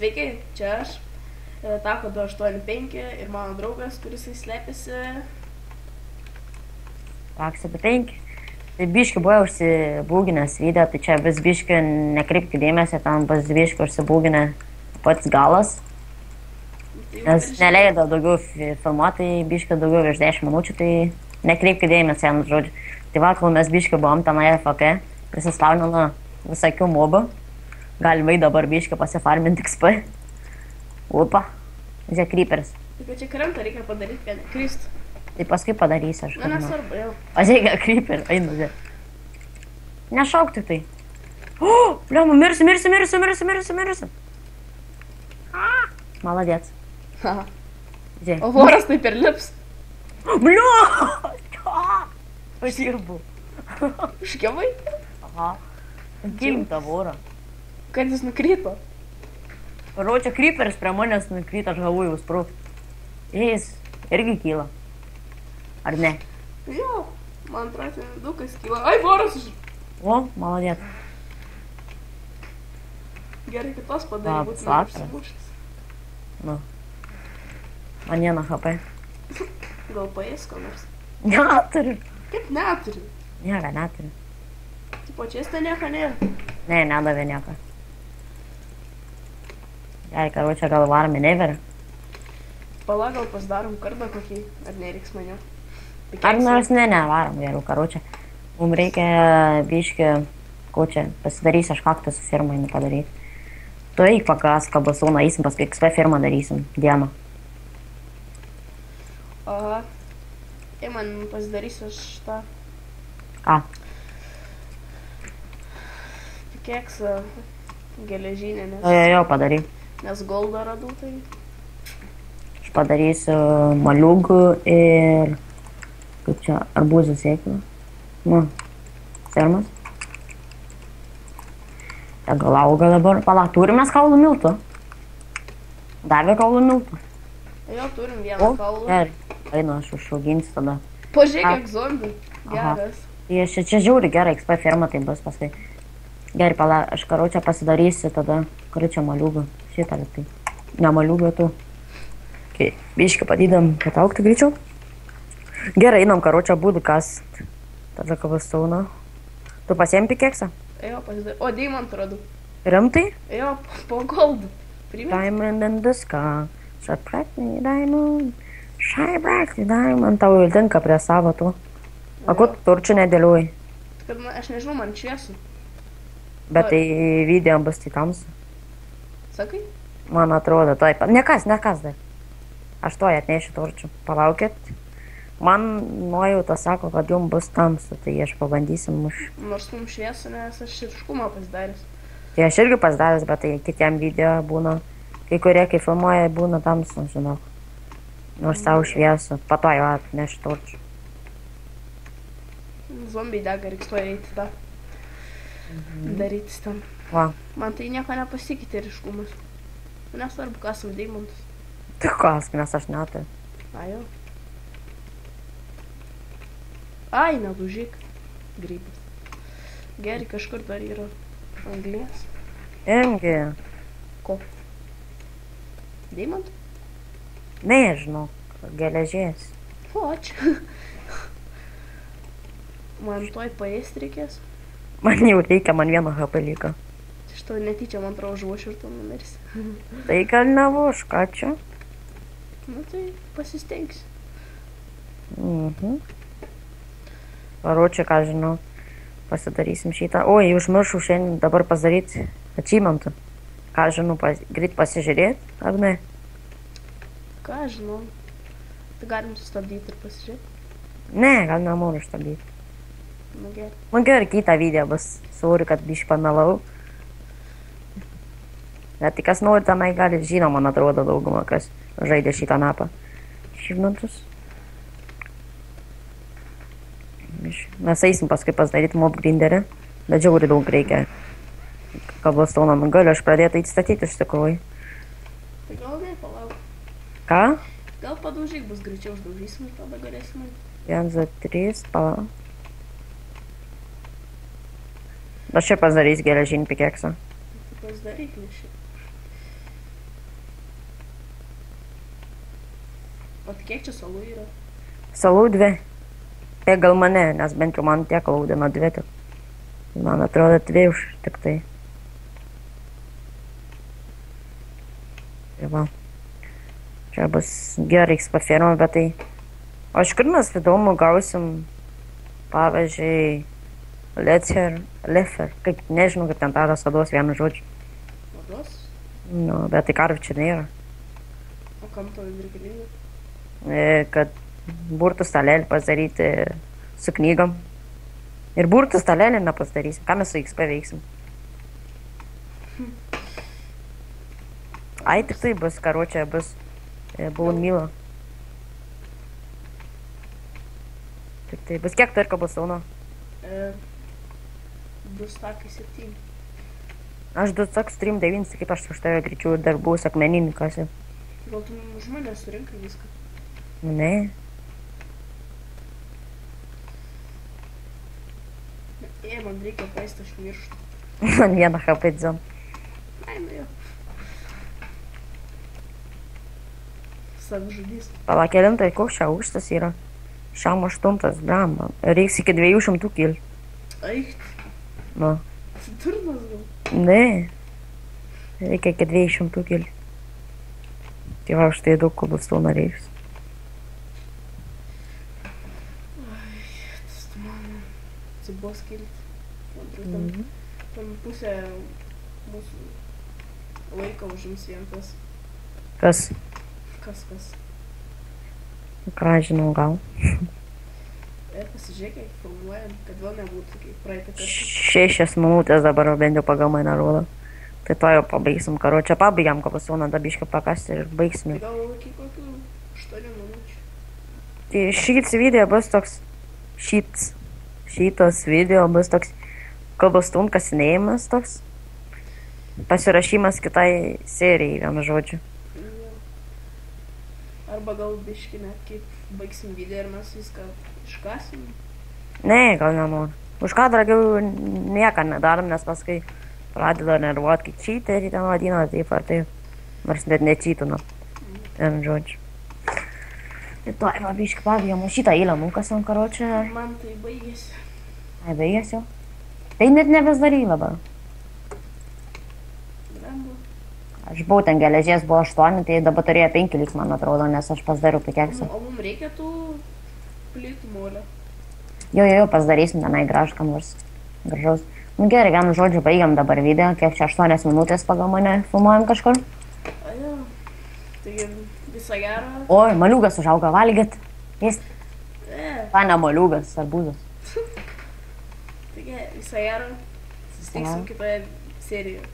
Sveiki, čia aš, Tako 285 ir mano draugas, kuris slepiasi. Taksi 5. Tai biški buvo užsibūginęs video, tai čia vis biški nekreipki dėmesio, ten bus biški užsibūginę pats galas. Nes neleido daugiau filmuoti, biški daugiau virš 10 minučių, tai nekreipki dėmesio, žodžiu. Tai va, kol mes biški buvom tenai FK, prisislaunino visokių mobų. Galima dabar biški pasifarminti XP. Upa, žiūrėk, creeperis. Taip, čia krantą reikia padaryti, kad nekristų. Tai paskui padarysiu aš. Na, nesvarbu, jau. Pažiūrėk, creeperį, einu, žiūrėk. Nešauk tik tai. O, bliamu, mirsiu. Maladėts. Aha. Žiūrėk. O voras taip ir lips. Bliu! Aš dirbu. Užkiavai? Aha. Gilim tą vorą. Kad jis nukrito. Ročia, creeperis prie manęs nukrito, aš galvoju sprūk. Jis irgi kyla. Ar ne? Jo, man atrodo, dukas kyla. Ai, voras už... O, maladėt. Gerai, kad tos padarė, būtų neužsimušęs. Nu. Man viena HP. Gal paės ko nors? Neturiu. Kaip neturi? Nieko neturiu. Tipo, čia jis ten nieko nėra. Ne, nedavė nieko. Gerai, karočią, gal varom į neverį. Pala, gal pasidarom kardą kokį, ar nereiks maniau. Ar nors nevarom geriau, karočią. Mums reikia biški, ko čia, pasidarysiu aš kaktą su firmai padaryti. Tu eik pakas, kabasūną eisim, paskui XP firmą darysim dieną. Aha. Tai man pasidarysiu aš tą... Ką? Pikeksą geležinę, Jo, padaryk. Nes goldą radau, tai... Aš padarysiu maliugų ir... Kaip čia, arbūzų sėklą. Nu, firmas. Tai gal auga dabar. Pala, turim mes kaulų miltų. Davė kaulų miltų. Jo, turim vieną kaulą. Gerai. Einu, aš užauginsiu tada. Pažiūrėk, kiek zombių. Geras. Tai aš čia žiūri gerai, XP firma tai bus paskui. Gerai, pala, aš karočią pasidarysiu tada. Karočią maliugą. Šitą tai. Ne maliugą tu. Okay. Biškai padydam, kad augti greičiau. Gerai, einam karočią būdų kas. Tada kabastauną. Tu pasiemi pikeksą? Jo, pasidarau. O, diamant radau. Rimtai? Jo, po goldų. Primės? Diamond in the sky. Subtract-me diamond. Shine-brack diamond. Tau jau tinka prie savo tu. O ko tu turčių nedėliuoji? Kad aš nežinau, man šviesu. Bet tai video bus tai tamsu. Sakai? Man atrodo, taip. Nekas dar. Aš to atnešiu turčių. Palaukit. Man nuojauta sako, kad jums bus tamsu, tai aš pabandysim Nors mums šviesu, nes aš širškumą pasidaręs. Tai aš irgi pasidaręs, bet tai kitiem video būna, kai kurie, kai filmuoja, būna tamsu, žinok. Nors tau šviesu, pato jau atnešiu turčių. Zombiai dega, reiks to eiti tą. Darytis ten. Va. Man tai nieko nepasikeitė ryškumas. Nesvarbu, kas su deimantus. Tai kas, nes aš neturiu. A, jau. Ai, nedužyk. Grybas. Gerai, kažkur dar yra anglės. Imgi. Ko? Deimantų? Nežinau, geležies. O, čia. Man toj paėsti reikės. Man jau reikia, man vieno HP liko. Šito netyčia, man atrodo, žuošiu ir tu numirsi. Tai gal nevoš, ką čia? Nu tai pasistengsi. Karočią, ką žinau, pasidarysim šitą. Oi, užmiršau šiandien dabar pasidaryti achievementą. Ką žinau, greit pasižiūrėti, ar ne? Ką žinau. Tai galim sustabdyti ir pasižiūrėti. Ne, gal nenoriu sustabdyti. Nu gerai. Man gerai, kitą video bus. Sorry, kad biškį pamelavau. Bet tai kas nori tenai gali, žino, man atrodo daugumą, kas žaidė šitą mapą. Achievementus. Mes eisim paskui pasidaryti mob grinderį, bet žiauri daug reikia. Kabastauną galiu aš pradėti įstatyti iš tikrųjų. Tai gal ne, palauk. Ką? Gal padaužyk, bus greičiau uždaužysim ir tada galėsim. 1, 2, 3, palauk. Aš čia pasidarys geležinį pikeksą. Tai pasidaryk, nes šiaip. O tai kiek čia salų yra? Salų 2. Gal mane, nes bent jau man tiek laudino 2 tik. Man atrodo 2 už tik tai. Tai va. Čia bus gerai paferma, bet tai... O iš kur mes įdomu gausim, pavyzdžiui, lefer, kaip, nežinau, kaip ten tadas vados vienu žodžiu. Vados? Nu, bet tai karvių čia nėra. O kam to reikalinga? Kad burtų stalelį pasidaryti su knygom. Ir burtų stalelį nepasidarysim. Ką mes su XP veiksim? Ai, tik tai bus, karočią, bus Bone Meal. Tik tai bus kiek tarko bus sauno? 2,7. Aš 2,39, kaip aš už tave greičiau dar buvus akmeninį kasį. Gal tu už mane surinkai viską? Ne. Man reikia paistą, aš mirštu. Man vieną HP dzom. Ai, nu jo. Savižudys. Pala, kelintai, koks čia aukštas yra? Šiam 8, blamba. Reiks iki 200 kilti. Aicht. Nu. Tu durnas gal? Ne. Reikia iki 200 kilti. Tai va, štai daug koblstono reiks. Ai, tas tu man atsibos kilti. Ten pusę mūsų laiko užims vien tas. Kas? Kas? Ką žinau, gal. Pasižiūrėk, kiek filmuojam, kad vėl nebūtų kaip praeitą kartą. 6 minutės dabar bent jau pagal mane rodo. Tai to jau pabaigsim, karočią pabaigiam koblstoną dabišką pakasti ir baigsim. Tai gal iki kokių 8 minučių. Tai šits video bus toks, šitas video bus toks koblstone kasinėjimas toks. Pasirašymas kitai serijai, vienu žodžiu. Arba gal biški net kaip baigsim video ir mes viską iškasim. Ne, gal nenoriu. Už ką dragiau nieką nedarom, nes paskui pradeda nervuot, kai cheaterį ten vadina, taip ar taip. Nors net necheatinu. Vienu žodžiu. Tai to, va, biški pabaigiam šitą eilę nukasim, karočią. Man tai baigėsi. Ai, baigėsi jau? Tai net nebesidary dabar. Lembu. Aš buvau ten geležies, buvo 8, tai dabar turėjo 5 lyg, man atrodo, nes aš pasidariau pikeksą. O mums reikia tų plytų molio. Jo, pasidarysim tenai gražkam nors gražaus. Nu gerai, vienu žodžiu, baigiam dabar video, kiek čia 8 minutės pagal mane filmuojam kažkur. A, jo. Taigi, visą gerą. Oi, maliugas užauga, valgyt. Jis, E, ne maliugas, arbūzas. taigi, visą gerą. Susitiksim kitoje serijoje.